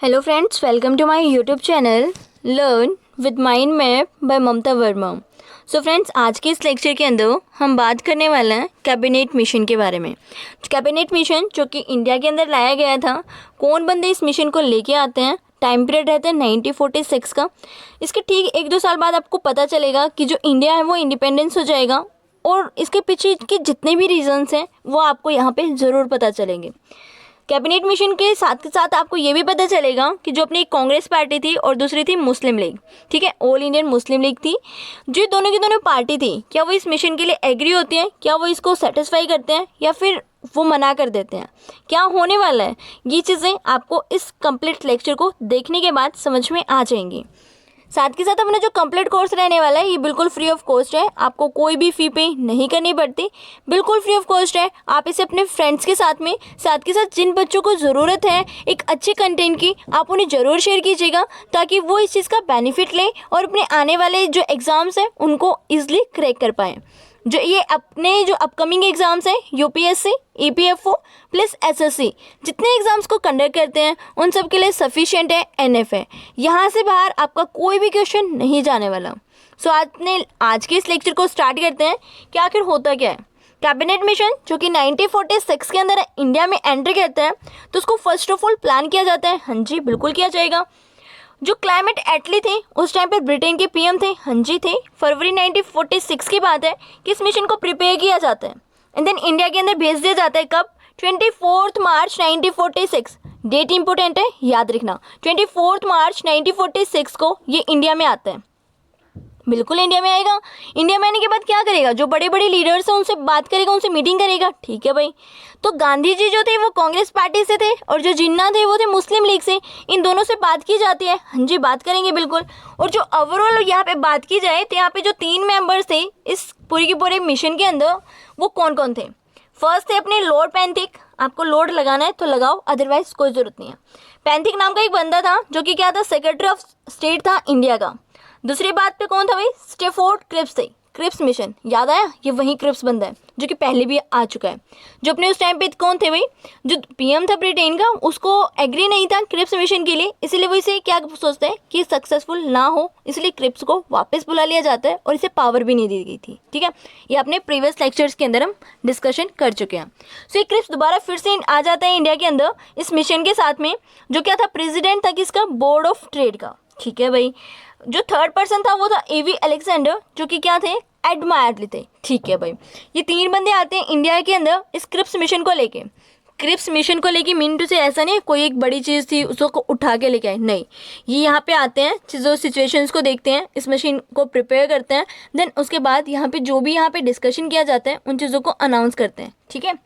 Hello friends, welcome to my YouTube channel learn with mind map by Mamta Verma. So friends, आज के इस lecture के अंदर हम बात करने वाले हैं कैबिनेट मिशन के बारे में। कैबिनेट मिशन जो कि इंडिया के अंदर लाया गया था, कौन बंदे इस मिशन को लेके आते हैं, टाइम पीरियड रहता है 1946 का। इसके ठीक 1-2 साल बाद आपको पता चलेगा कि जो इंडिया है वो इंडिपेंडेंस हो जाएगा, और इसके पीछे के जितने भी रीजंस हैं वो आपको यहाँ पे ज़रूर पता चलेंगे। कैबिनेट मिशन के साथ आपको ये भी पता चलेगा कि जो अपनी कांग्रेस पार्टी थी और दूसरी थी मुस्लिम लीग, ठीक है, ऑल इंडियन मुस्लिम लीग थी, जो दोनों की दोनों पार्टी थी, क्या वो इस मिशन के लिए एग्री होती हैं, क्या वो इसको सेटिस्फाई करते हैं या फिर वो मना कर देते हैं, क्या होने वाला है, ये चीज़ें आपको इस कंप्लीट लेक्चर को देखने के बाद समझ में आ जाएंगी। साथ के साथ अपना जो कंप्लीट कोर्स रहने वाला है ये बिल्कुल फ्री ऑफ कॉस्ट है, आपको कोई भी फ़ी पे नहीं करनी पड़ती, बिल्कुल फ्री ऑफ कॉस्ट है। आप इसे अपने फ्रेंड्स के साथ में, साथ के साथ जिन बच्चों को ज़रूरत है एक अच्छे कंटेंट की, आप उन्हें ज़रूर शेयर कीजिएगा ताकि वो इस चीज़ का बेनिफिट लें और अपने आने वाले जो एग्ज़ाम्स हैं उनको ईजिली क्रैक कर पाएँ। जो ये अपने जो अपकमिंग एग्ज़ाम्स हैं यूपीएससी, ईपीएफओ प्लस एसएससी, जितने एग्ज़ाम्स को कंडक्ट करते हैं उन सब के लिए सफिशिएंट है एनएफए। यहाँ से बाहर आपका कोई भी क्वेश्चन नहीं जाने वाला। सो आज के इस लेक्चर को स्टार्ट करते हैं कि आखिर होता क्या है। कैबिनेट मिशन जो कि 1946 के अंदर इंडिया में एंट्री करता है, तो उसको फर्स्ट ऑफ ऑल प्लान किया जाता है। हाँ जी, बिल्कुल किया जाएगा। जो क्लाइमेट एटली थे उस टाइम पे ब्रिटेन के पीएम थे, हाँ जी थे। फरवरी 1946 की बात है कि इस मिशन को प्रिपेयर किया जाता है एंड देन इंडिया के अंदर भेज दिया जाता है। कब? 24 मार्च 1946। डेट इंपॉर्टेंट है, याद रखना। 24 मार्च 1946 को ये इंडिया में आता है। बिल्कुल इंडिया में आएगा। इंडिया में आने के बाद क्या करेगा? जो बड़े बड़े लीडर्स हैं उनसे बात करेगा, उनसे मीटिंग करेगा, ठीक है भाई। तो गांधी जी जो थे वो कांग्रेस पार्टी से थे और जो जिन्ना थे वो थे मुस्लिम लीग से। इन दोनों से बात की जाती है, हाँ जी बात करेंगे बिल्कुल। और जो ओवरऑल यहाँ पे बात की जाए तो यहाँ पे जो 3 मेंबर्स थे इस पूरी की पूरे मिशन के अंदर, वो कौन कौन थे? फर्स्ट थे अपने लॉर्ड पैंथिक। आपको लॉर्ड लगाना है तो लगाओ, अदरवाइज कोई जरूरत नहीं है। पैंथिक नाम का एक बंदा था जो कि क्या था, सेक्रेटरी ऑफ स्टेट था इंडिया का। दूसरी बात पे कौन था भाई? स्टेफोर्ड क्रिप्स थे। क्रिप्स मिशन याद आया, ये वही क्रिप्स बंदा है जो कि पहले भी आ चुका है। जो अपने उस टाइम पे कौन थे भाई, जो पीएम था ब्रिटेन का, उसको एग्री नहीं था क्रिप्स मिशन के लिए, इसीलिए वो इसे क्या सोचता है कि सक्सेसफुल ना हो, इसलिए क्रिप्स को वापस बुला लिया जाता है और इसे पावर भी नहीं दी गई थी, ठीक है। ये अपने प्रीवियस लेक्चर्स के अंदर हम डिस्कशन कर चुके हैं। सो ये क्रिप्स दोबारा फिर से आ जाता है इंडिया के अंदर इस मिशन के साथ में। जो क्या था, प्रेसिडेंट था किसका? बोर्ड ऑफ ट्रेड का, ठीक है भाई। जो थर्ड पर्सन था वो था एवी अलेक्जेंडर, जो कि क्या थे, एडमायरली थे, ठीक है भाई। ये 3 बंदे आते हैं इंडिया के अंदर इस क्रिप्स मिशन को लेके। क्रिप्स मिशन को लेके मीन टू से ऐसा नहीं कोई एक बड़ी चीज़ थी उसको उठा के लेके आए, नहीं। ये यहाँ पे आते हैं, चीज़ों सिचुएशंस को देखते हैं, इस मशीन को प्रिपेयर करते हैं, देन उसके बाद यहाँ पे जो भी यहाँ पे डिस्कशन किया जाता है उन चीज़ों को अनाउंस करते हैं, ठीक है।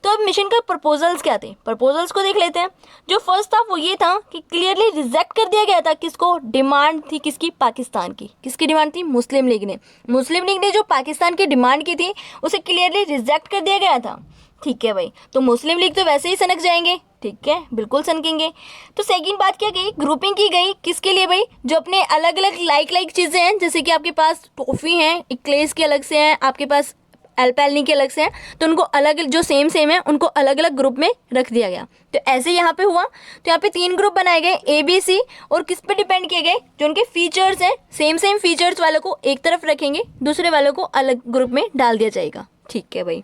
तो अब मिशन का प्रपोजल्स क्या थे, प्रपोजल्स को देख लेते हैं। जो फर्स्ट था वो ये था कि क्लियरली रिजेक्ट कर दिया गया था किसको? डिमांड थी किसकी? पाकिस्तान की। किसकी डिमांड थी? मुस्लिम लीग ने। मुस्लिम लीग ने जो पाकिस्तान की डिमांड की थी उसे क्लियरली रिजेक्ट कर दिया गया था, ठीक है भाई। तो मुस्लिम लीग तो वैसे ही सनक जाएंगे, ठीक है, बिल्कुल सनकेंगे। तो सेकंड बात क्या गई, ग्रुपिंग की गई किसके लिए भाई? जो अपने अलग अलग लाइक चीज़ें हैं, जैसे कि आपके पास टॉफ़ी हैं, इक्लेस की अलग से हैं, आपके पास एल्पेलनी के अलग से हैं, तो उनको अलग, जो सेम है उनको अलग अलग ग्रुप में रख दिया गया। तो ऐसे यहाँ पे हुआ। तो यहाँ पे 3 ग्रुप बनाए गए ABC, और किस पे डिपेंड किए गए? जो उनके फीचर्स हैं, सेम फीचर्स वालों को एक तरफ रखेंगे, दूसरे वालों को अलग ग्रुप में डाल दिया जाएगा, ठीक है भाई।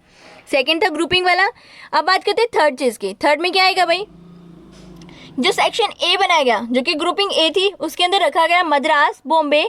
सेकेंड था ग्रुपिंग वाला। अब बात करते हैं थर्ड चीज़ की। थर्ड में क्या आएगा भाई? जो सेक्शन A बनाया गया, जो कि ग्रुपिंग A थी, उसके अंदर रखा गया मद्रास, बॉम्बे,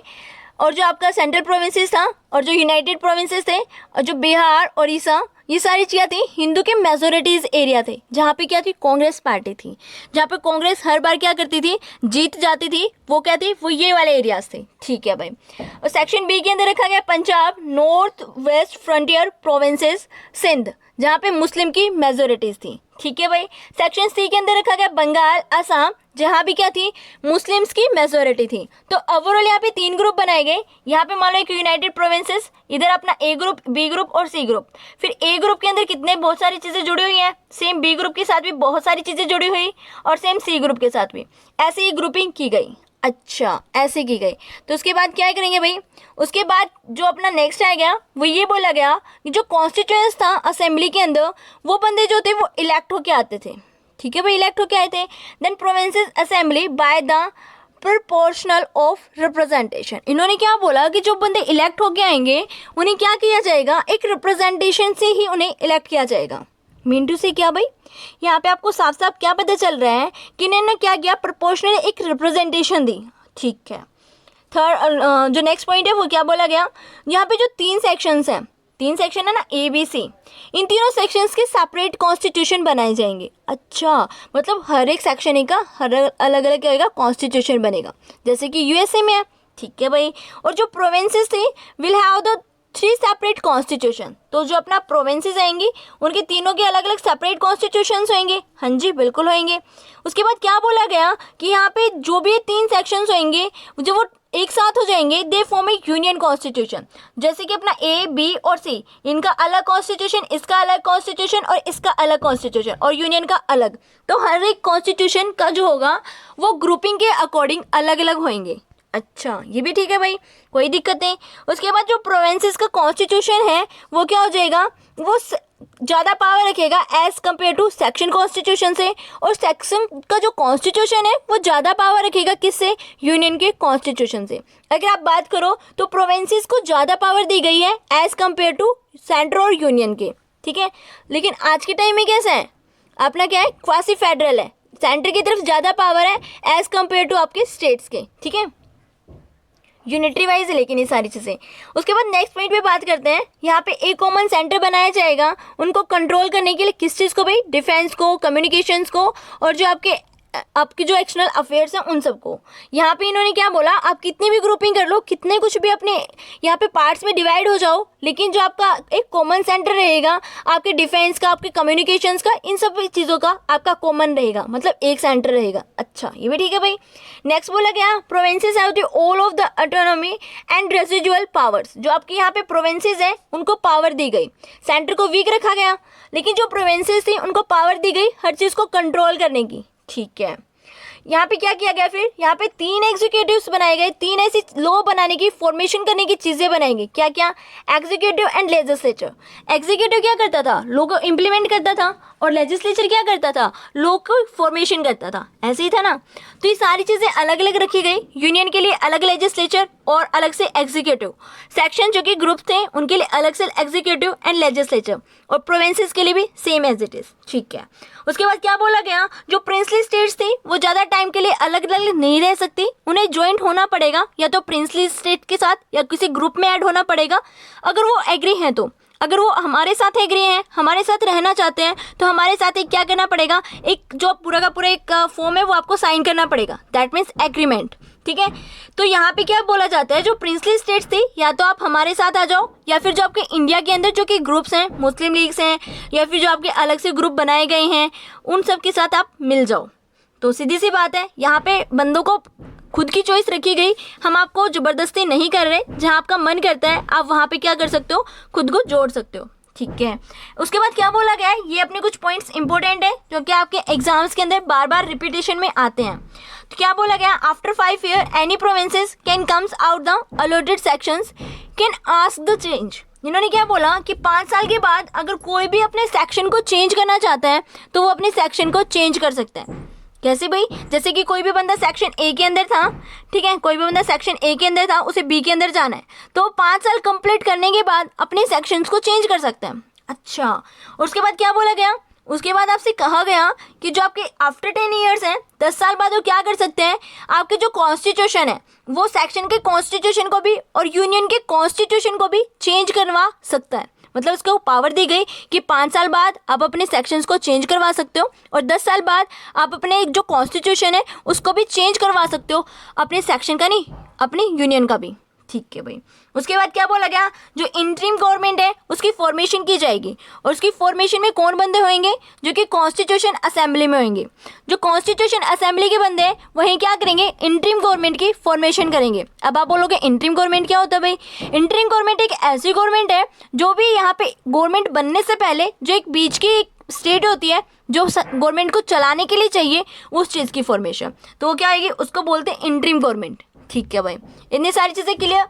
और जो आपका सेंट्रल प्रोविंसेस था, और जो यूनाइटेड प्रोविंसेस थे, और जो बिहार, उड़ीसा, ये सारी चीज़ें थी हिंदू के मेजोरिटीज़ एरिया थे, जहाँ पे क्या थी, कांग्रेस पार्टी थी, जहाँ पे कांग्रेस हर बार क्या करती थी, जीत जाती थी। वो क्या थी, वो ये वाले एरियाज थे, ठीक है भाई। और सेक्शन B के अंदर रखा गया Punjab, north west frontier provinces, Sindh, जहाँ पे मुस्लिम की मेजोरिटीज़ थी, ठीक है भाई। सेक्शन C के अंदर रखा गया बंगाल, असम, जहाँ भी क्या थी, मुस्लिम्स की मेजोरिटी थी। तो ओवरऑल यहाँ पे 3 ग्रुप बनाए गए। यहाँ पे मान लो एक यूनाइटेड प्रोविंसेस, इधर अपना A ग्रुप, B ग्रुप और C ग्रुप। फिर A ग्रुप के अंदर कितने बहुत सारी चीज़ें जुड़ी हुई हैं, सेम B ग्रुप के साथ भी बहुत सारी चीज़ें जुड़ी हुई, और सेम C ग्रुप के साथ भी ऐसे ही ग्रुपिंग की गई। अच्छा, ऐसे की गई। तो उसके बाद क्या करेंगे भाई? उसके बाद जो अपना नेक्स्ट आ गया वो ये बोला गया कि जो कॉन्स्टिट्यूएंस था असेंबली के अंदर, वो बंदे जो थे वो इलेक्ट होके आते थे, ठीक है भाई, इलेक्ट होके आए थे। Then provinces assembly by the proportional of representation, इन्होंने क्या बोला कि जो बंदे इलेक्ट होके आएंगे उन्हें क्या किया जाएगा, एक रिप्रेजेंटेशन से ही उन्हें इलेक्ट किया जाएगा। मीन टू से क्या भाई, यहाँ पे आपको साफ साफ क्या पता चल रहा है कि इन्होंने क्या किया, प्रोपोर्शनल एक रिप्रेजेंटेशन दी। ठीक है, थर्ड जो नेक्स्ट पॉइंट है वो क्या बोला गया, यहाँ पे जो 3 सेक्शंस हैं, 3 सेक्शन है ना, ए बी सी, इन तीनों सेक्शंस के सेपरेट कॉन्स्टिट्यूशन बनाए जाएंगे। अच्छा, मतलब हर एक सेक्शन का हर अलग अलग क्या होगा, कॉन्स्टिट्यूशन बनेगा, जैसे कि यूएसए में है। ठीक है भाई, और जो प्रोविंसेस थे will have the 3 separate constitution, तो जो अपना प्रोविंसेस आएंगी उनके तीनों के अलग अलग सेपरेट कॉन्स्टिट्यूशंस होंगे। हाँ जी, बिल्कुल होंगे। उसके बाद क्या बोला गया कि यहाँ पे जो भी 3 सेक्शंस होंगे जो वो एक साथ हो जाएंगे, they form A union constitution. जैसे कि अपना ए बी और सी, इनका अलग कॉन्स्टिट्यूशन, इसका अलग कॉन्स्टिट्यूशन और इसका अलग कॉन्स्टिट्यूशन और यूनियन का अलग, तो हर एक कॉन्स्टिट्यूशन का जो होगा वो ग्रुपिंग के अकॉर्डिंग अलग अलग होंगे। अच्छा, ये भी ठीक है भाई, कोई दिक्कत नहीं। उसके बाद जो प्रोविंसेस का कॉन्स्टिट्यूशन है वो क्या हो जाएगा, वो ज़्यादा पावर रखेगा as compare to section constitution से, और सेक्शन का जो कॉन्स्टिट्यूशन है वो ज़्यादा पावर रखेगा किससे, यूनियन के कॉन्स्टिट्यूशन से। अगर आप बात करो तो प्रोविंसेस को ज़्यादा पावर दी गई है एज़ कम्पेयर टू सेंटर और यूनियन के। ठीक है, लेकिन आज के टाइम में कैसा है, अपना क्या है, क्वासी फेडरल है, सेंटर की तरफ ज़्यादा पावर है एज़ कम्पेयर टू आपके स्टेट्स के। ठीक है, यूनिटरी वाइज है लेकिन ये सारी चीज़ें। उसके बाद नेक्स्ट पॉइंट पे बात करते हैं, यहाँ पे एक कॉमन सेंटर बनाया जाएगा उनको कंट्रोल करने के लिए, किस चीज़ को भाई, डिफेंस को, कम्युनिकेशंस को, और जो आपकी जो एक्सटर्नल अफेयर्स हैं उन सबको। यहाँ पे इन्होंने क्या बोला, आप कितनी भी ग्रुपिंग कर लो, कितने कुछ भी अपने यहाँ पे पार्ट्स में डिवाइड हो जाओ, लेकिन जो आपका एक कॉमन सेंटर रहेगा आपके डिफेंस का, आपके कम्युनिकेशंस का, इन सब चीज़ों का आपका कॉमन रहेगा, मतलब एक सेंटर रहेगा। अच्छा, ये भी ठीक है भाई। नेक्स्ट बोला गया, provinces have the all of the autonomy and residual powers, जो आपके यहाँ पे प्रोविंसेस हैं उनको पावर दी गई, सेंटर को वीक रखा गया, लेकिन जो प्रोविंसेस थी उनको पावर दी गई हर चीज़ को कंट्रोल करने की। ठीक है, यहाँ पे क्या किया गया, फिर यहाँ पे 3 एग्जीक्यूटिव्स बनाए गए, 3 ऐसी लॉ बनाने की, फॉर्मेशन करने की चीज़ें बनाएंगे। क्या क्या, एग्जीक्यूटिव एंड लेजिस्लेचर। एग्जीक्यूटिव क्या करता था, लॉ को इम्प्लीमेंट करता था, और लेजिस्लेचर क्या करता था, लॉ को फॉर्मेशन करता था, ऐसे ही था ना। तो ये सारी चीज़ें अलग अलग रखी गई, यूनियन के लिए अलग लेजिस्लेचर और अलग से एग्जीक्यूटिव, सेक्शन जो कि ग्रुप थे उनके लिए अलग से एग्जीक्यूटिव एंड लेजिस्लेचर, और प्रोविंसेस के लिए भी सेम एज इट इज़। ठीक है, उसके बाद क्या बोला गया, जो प्रिंसली स्टेट्स थी वो ज़्यादा टाइम के लिए अलग अलग नहीं रह सकती, उन्हें ज्वाइंट होना पड़ेगा, या तो प्रिंसली स्टेट के साथ या किसी ग्रुप में ऐड होना पड़ेगा अगर वो एग्री हैं तो। अगर वो हमारे साथ एग्री हैं, हमारे साथ रहना चाहते हैं, तो हमारे साथ एक क्या करना पड़ेगा, एक जो पूरा का पूरा एक फॉर्म है वो आपको साइन करना पड़ेगा, दैट मीन्स एग्रीमेंट। ठीक है, तो यहाँ पे क्या बोला जाता है, जो प्रिंसली स्टेट्स थी या तो आप हमारे साथ आ जाओ, या फिर जो आपके इंडिया के अंदर जो कि ग्रुप्स हैं, मुस्लिम लीग्स हैं, या फिर जो आपके अलग से ग्रुप बनाए गए हैं, उन सब के साथ आप मिल जाओ। तो सीधी सी बात है, यहाँ पे बंदों को खुद की चॉइस रखी गई, हम आपको ज़बरदस्ती नहीं कर रहे, जहाँ आपका मन करता है आप वहाँ पे क्या कर सकते हो, खुद को जोड़ सकते हो। ठीक है, उसके बाद क्या बोला गया है, ये अपने कुछ पॉइंट्स इंपॉर्टेंट है जो कि आपके एग्जाम्स के अंदर बार बार रिपीटेशन में आते हैं। तो क्या बोला गया, after 5 year any provinces can comes out the allotted sections can ask the change. इन्होंने क्या बोला कि 5 साल के बाद अगर कोई भी अपने सेक्शन को चेंज करना चाहता है तो वो अपने सेक्शन को चेंज कर सकता है। कैसे भाई, जैसे कि कोई भी बंदा सेक्शन ए के अंदर था, ठीक है, कोई भी बंदा सेक्शन ए के अंदर था, उसे बी के अंदर जाना है, तो 5 साल कंप्लीट करने के बाद अपने सेक्शंस को चेंज कर सकते हैं। अच्छा, और उसके बाद क्या बोला गया, उसके बाद आपसे कहा गया कि जो आपके आफ्टर 10 ईयर्स हैं, 10 साल बाद वो क्या कर सकते हैं, आपके जो कॉन्स्टिट्यूशन है वो सेक्शन के कॉन्स्टिट्यूशन को भी और यूनियन के कॉन्स्टिट्यूशन को भी चेंज करवा सकता है। मतलब उसको पावर दी गई कि 5 साल बाद आप अपने सेक्शंस को चेंज करवा सकते हो, और 10 साल बाद आप अपने जो कॉन्स्टिट्यूशन है उसको भी चेंज करवा सकते हो, अपने सेक्शन का नहीं, अपने यूनियन का भी। ठीक है भाई, उसके बाद क्या बोला गया, जो इंटरिम गवर्नमेंट है उसकी फॉर्मेशन की जाएगी, और उसकी फॉर्मेशन में कौन बंदे होंगे, जो कि कॉन्स्टिट्यूशन असेंबली में होंगे। जो कॉन्स्टिट्यूशन असेंबली के बंदे हैं वहीं क्या करेंगे, इंटरिम गवर्नमेंट की फॉर्मेशन करेंगे। अब आप बोलोगे इंटरिम गवर्नमेंट क्या होता है भाई, इंटरिम गवर्नमेंट एक ऐसी गवर्नमेंट है जो भी यहाँ पे गवर्नमेंट बनने से पहले जो एक बीच की एक स्टेट होती है जो गवर्नमेंट को चलाने के लिए चाहिए उस चीज़ की फॉर्मेशन, तो वो क्या आएगी, उसको बोलते हैं इंटरिम गवर्नमेंट। ठीक है भाई, इतनी सारी चीज़ें क्लियर।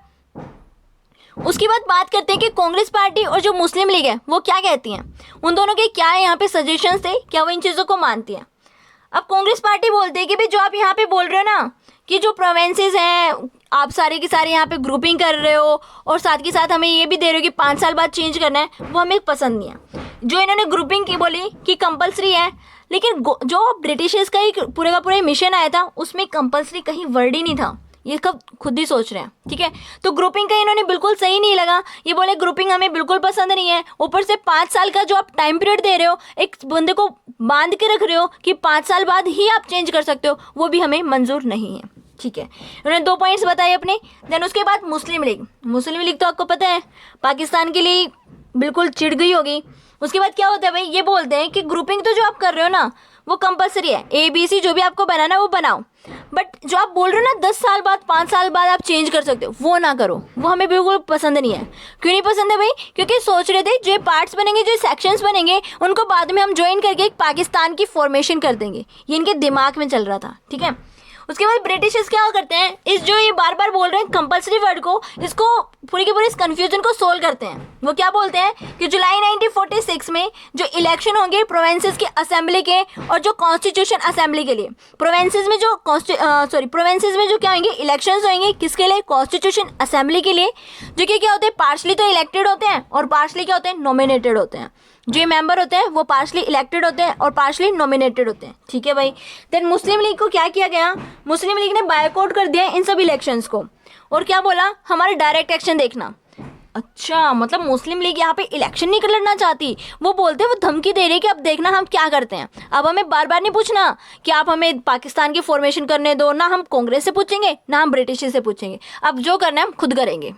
उसके बाद बात करते हैं कि कांग्रेस पार्टी और जो मुस्लिम लीग है वो क्या कहती हैं, उन दोनों के क्या यहाँ पे सजेशंस थे, क्या वो इन चीज़ों को मानती हैं। अब कांग्रेस पार्टी बोलते हैं कि भाई जो आप यहाँ पे बोल रहे हो ना कि जो प्रोविंसेस हैं आप सारे के सारे यहाँ पे ग्रुपिंग कर रहे हो और साथ के साथ हमें ये भी दे रहे हो कि 5 साल बाद चेंज करना है, वो हमें पसंद नहीं है। जो इन्होंने ग्रुपिंग की बोली कि कंपलसरी है, लेकिन जो ब्रिटिशर्स का एक पूरे का पूरा मिशन आया था उसमें कंपलसरी कहीं वर्ड ही नहीं था। ये कब खुद ही सोच रहे हैं, ठीक है। तो ग्रुपिंग का इन्होंने बिल्कुल सही नहीं लगा, ये बोले ग्रुपिंग हमें बिल्कुल पसंद नहीं है। ऊपर से 5 साल का जो आप टाइम पीरियड दे रहे हो, एक बंदे को बांध के रख रहे हो कि 5 साल बाद ही आप चेंज कर सकते हो, वो भी हमें मंजूर नहीं है, ठीक है। उन्होंने 2 पॉइंट्स बताए अपने। देन उसके बाद मुस्लिम लीग तो आपको पता है पाकिस्तान के लिए बिल्कुल चिढ़ गई होगी। उसके बाद क्या होता है भाई, ये बोलते हैं कि ग्रुपिंग तो जो आप कर रहे हो ना वो कंपलसरी है, ABC जो भी आपको बनाना है वो बनाओ, बट जो आप बोल रहे हो ना 10 साल बाद 5 साल बाद आप चेंज कर सकते हो, वो ना करो। वो हमें बिल्कुल पसंद नहीं है। क्यों नहीं पसंद है भाई? क्योंकि सोच रहे थे जो पार्ट्स बनेंगे, जो सेक्शंस बनेंगे, उनको बाद में हम ज्वाइन करके एक पाकिस्तान की फॉर्मेशन कर देंगे, ये इनके दिमाग में चल रहा था, ठीक है। उसके बाद ब्रिटिशर्स क्या करते हैं, इस जो ये बार बार बोल रहे हैं कंपलसरी वर्ड को, इसको पूरी की पूरी इस कन्फ्यूजन को सोल्व करते हैं। वो क्या बोलते हैं कि जुलाई 1946 में जो इलेक्शन होंगे प्रोविंसेस के असेंबली के और जो कॉन्स्टिट्यूशन असेंबली के लिए, प्रोविंसेस में जो क्या होंगे इलेक्शंस होंगे, किसके लिए? कॉन्स्टिट्यूशन असेंबली के लिए, जो कि क्या होते हैं पार्शली तो इलेक्टेड होते हैं और पार्शली क्या होते हैं नॉमिनेटेड होते हैं। जो मेंबर होते हैं वो पार्शली इलेक्टेड होते हैं और पार्शली नॉमिनेटेड होते हैं, ठीक है भाई। देन मुस्लिम लीग को क्या किया गया, मुस्लिम लीग ने बायकॉट कर दिया इन सब इलेक्शंस को और क्या बोला, हमारा डायरेक्ट एक्शन देखना। अच्छा, मतलब मुस्लिम लीग यहाँ पे इलेक्शन नहीं कर लड़ना चाहती, वो बोलते हैं, वो धमकी दे रही है कि अब देखना हम क्या करते हैं। अब हमें बार बार नहीं पूछना कि आप हमें पाकिस्तान की फॉर्मेशन करने दो, ना हम कांग्रेस से पूछेंगे ना हम ब्रिटिश से पूछेंगे, अब जो करना है हम खुद करेंगे।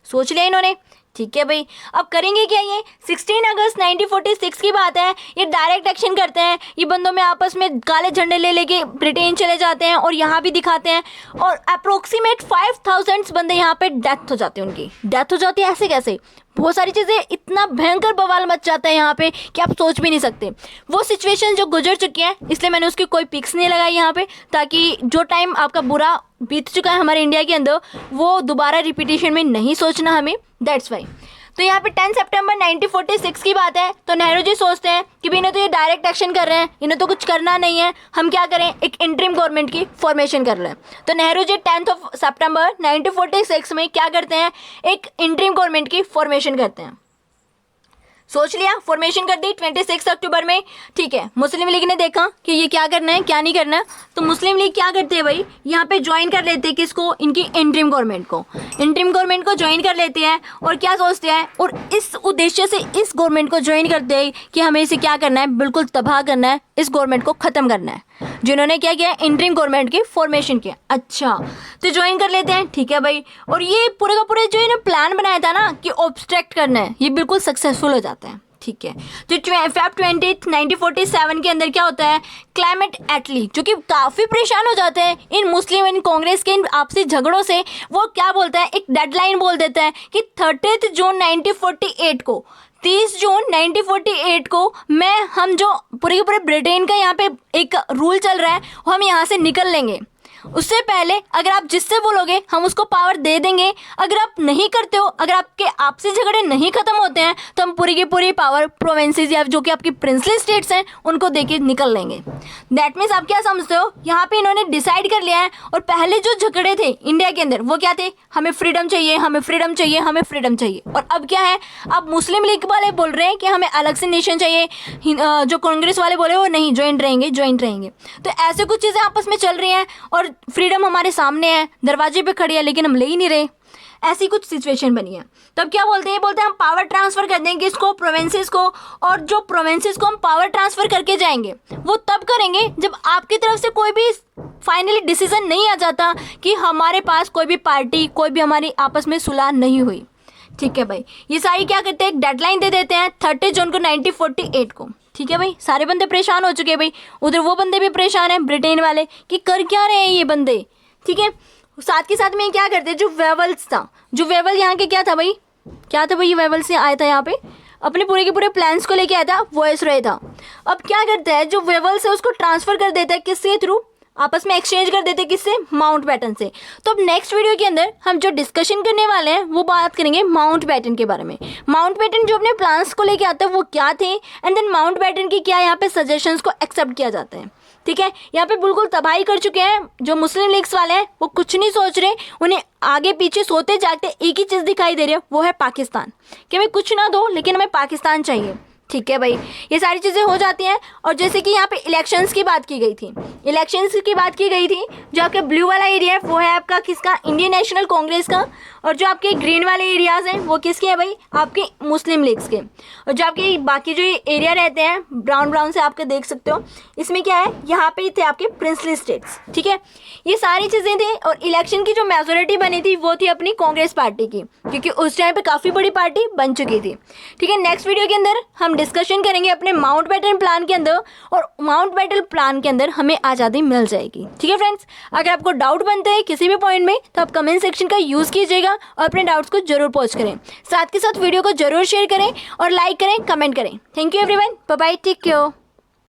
सोच लिया इन्होंने, ठीक है भाई। अब करेंगे क्या, ये 16 अगस्त 1946 की बात है, ये डायरेक्ट एक्शन करते हैं। ये बंदों में आपस में काले झंडे ले लेके ब्रिटेन चले जाते हैं और यहाँ भी दिखाते हैं और अप्रोक्सीमेट 5000 बंदे यहाँ पे डेथ हो जाते हैं, उनकी डेथ हो जाती है। ऐसे कैसे? बहुत सारी चीज़ें, इतना भयंकर बवाल मच जाता है यहाँ पे कि आप सोच भी नहीं सकते। वो सिचुएशन जो गुजर चुकी है, इसलिए मैंने उसकी कोई पिक्स नहीं लगाई यहाँ पे, ताकि जो टाइम आपका बुरा बीत चुका है हमारे इंडिया के अंदर वो दोबारा रिपीटेशन में नहीं सोचना हमें, दैट्स वाई। तो यहाँ पे 10 सितंबर 1946 की बात है। तो नेहरू जी सोचते हैं कि भाई इन्हें तो ये डायरेक्ट एक्शन कर रहे हैं, इन्हें तो कुछ करना नहीं है, हम क्या करें, एक इंटरिम गवर्नमेंट की फॉर्मेशन कर लें। तो नेहरू जी 10 सितंबर 1946 में क्या करते हैं, एक इंटरिम गवर्नमेंट की फॉर्मेशन करते हैं। सोच लिया, फॉर्मेशन कर दी 26 अक्टूबर में, ठीक है। मुस्लिम लीग ने देखा कि ये क्या करना है क्या नहीं करना है, तो मुस्लिम लीग क्या करते हैं भाई, यहाँ पे ज्वाइन कर लेते हैं किसको, इनकी इंटरिम गवर्नमेंट को ज्वाइन कर लेते हैं। और क्या सोचते हैं, और इस उद्देश्य से इस गवर्नमेंट को ज्वाइन करते हैं कि हमें इसे क्या करना है, बिल्कुल तबाह करना है, इस गवर्नमेंट को ख़त्म करना है, जिन्होंने क्या किया, इंटरिम गवर्नमेंट की फॉर्मेशन किया। अच्छा, तो ज्वाइन कर लेते हैं, ठीक है भाई। और ये पूरे का पूरे जो इन्होंने प्लान बनाया था ना कि ऑब्स्ट्रक्ट करना है, ये बिल्कुल सक्सेसफुल हो जाता है, ठीक है। तो Feb 20 1947 के अंदर क्या होता है, क्लाइमेट एटली जो कि काफ़ी परेशान हो जाते हैं इन मुस्लिम इन कांग्रेस के इन आपसी झगड़ों से, वो क्या बोलता है, एक डेडलाइन बोल देता है कि 30 जून 1948 को 30 जून 1948 को हम जो पूरे के पूरे ब्रिटेन का यहाँ पे एक रूल चल रहा है हम यहाँ से निकल लेंगे। उससे पहले अगर आप जिससे बोलोगे हम उसको पावर दे देंगे, अगर आप नहीं करते हो, अगर आपके आपसी झगड़े नहीं खत्म होते हैं तो हम पूरी की पूरी पावर प्रोविंसेस या जो कि आपकी प्रिंसली स्टेट्स हैं उनको देके निकल लेंगे। दैट मीन्स आप क्या समझते हो, यहाँ पे इन्होंने डिसाइड कर लिया है। और पहले जो झगड़े थे इंडिया के अंदर वो क्या थे, हमें फ्रीडम चाहिए, हमें फ्रीडम चाहिए, हमें फ्रीडम चाहिए। और अब क्या है, अब मुस्लिम लीग वाले बोल रहे हैं कि हमें अलग से नेशन चाहिए, जो कांग्रेस वाले बोले वो नहीं, ज्वाइंट रहेंगे। तो ऐसे कुछ चीज़ें आपस में चल रही हैं और फ्रीडम हमारे सामने है, दरवाजे पे खड़ी है, लेकिन हम ले ही नहीं रहे। ऐसी कुछ सिचुएशन बनी है। तब क्या बोलते हैं, बोलते हैं हम पावर ट्रांसफ़र कर देंगे इसको प्रोविंसेस को, और जो प्रोविंसेस को हम पावर ट्रांसफ़र करके जाएंगे वो तब करेंगे जब आपकी तरफ से कोई भी फाइनली डिसीजन नहीं आ जाता कि हमारे पास कोई भी पार्टी, कोई भी हमारी आपस में सुलह नहीं हुई, ठीक है भाई। ये सारी क्या करते हैं, एक डेडलाइन दे देते हैं 30 जून को 1948 को, ठीक है भाई। सारे बंदे परेशान हो चुके हैं भाई, उधर वो बंदे भी परेशान हैं ब्रिटेन वाले कि कर क्या रहे हैं ये बंदे, ठीक है। साथ के साथ में क्या करते हैं, जो वेवल्स था, जो वेवल यहाँ के क्या था भाई, ये वेवल से आया था यहाँ पे, अपने पूरे के पूरे प्लान्स को लेके आया था, वॉइस रॉय था। अब क्या करता है, जो वेवल्स है उसको ट्रांसफ़र कर देता है किसके थ्रू, आपस में एक्सचेंज कर देते किससे, माउंटबेटन से। तो अब नेक्स्ट वीडियो के अंदर हम जो डिस्कशन करने वाले हैं वो बात करेंगे माउंटबेटन के बारे में। माउंटबेटन जो अपने प्लान्स को लेके आता है वो क्या थे, एंड देन माउंटबेटन की क्या यहाँ पे सजेशंस को एक्सेप्ट किया जाता है। ठीक है, यहाँ पे बिल्कुल तबाही कर चुके हैं जो मुस्लिम लीग्स वाले हैं, वो कुछ नहीं सोच रहे, उन्हें आगे पीछे सोते जागते एक ही चीज़ दिखाई दे रही है, वो है पाकिस्तान, कि हमें कुछ ना दो लेकिन हमें पाकिस्तान चाहिए। ठीक है भाई, ये सारी चीज़ें हो जाती हैं। और जैसे कि यहाँ पे इलेक्शंस की बात की गई थी, जो आपके ब्लू वाला एरिया है वो है आपका किसका, इंडियन नेशनल कांग्रेस का, और जो आपके ग्रीन वाले एरियाज़ हैं वो किसके हैं भाई, आपके मुस्लिम लीग्स के। और जो आपके बाकी जो एरिया रहते हैं ब्राउन से आपके देख सकते हो, इसमें क्या है, यहाँ पे थे आपके प्रिंसली स्टेट्स। ठीक है, ये सारी चीज़ें थी। और इलेक्शन की जो मेजोरिटी बनी थी वो थी अपनी कांग्रेस पार्टी की, क्योंकि उस टाइम पे काफ़ी बड़ी पार्टी बन चुकी थी। ठीक है, नेक्स्ट वीडियो के अंदर हम डिस्कशन करेंगे अपने माउंटबेटन प्लान के अंदर, और माउंटबेटन प्लान के अंदर हमें आज़ादी मिल जाएगी। ठीक है फ्रेंड्स, अगर आपको डाउट बनते हैं किसी भी पॉइंट में तो आप कमेंट सेक्शन का यूज़ कीजिएगा और अपने डाउट्स को जरूर पोस्ट करें। साथ के साथ वीडियो को जरूर शेयर करें और लाइक करें, कमेंट करें। Thank you everyone, bye bye, take care.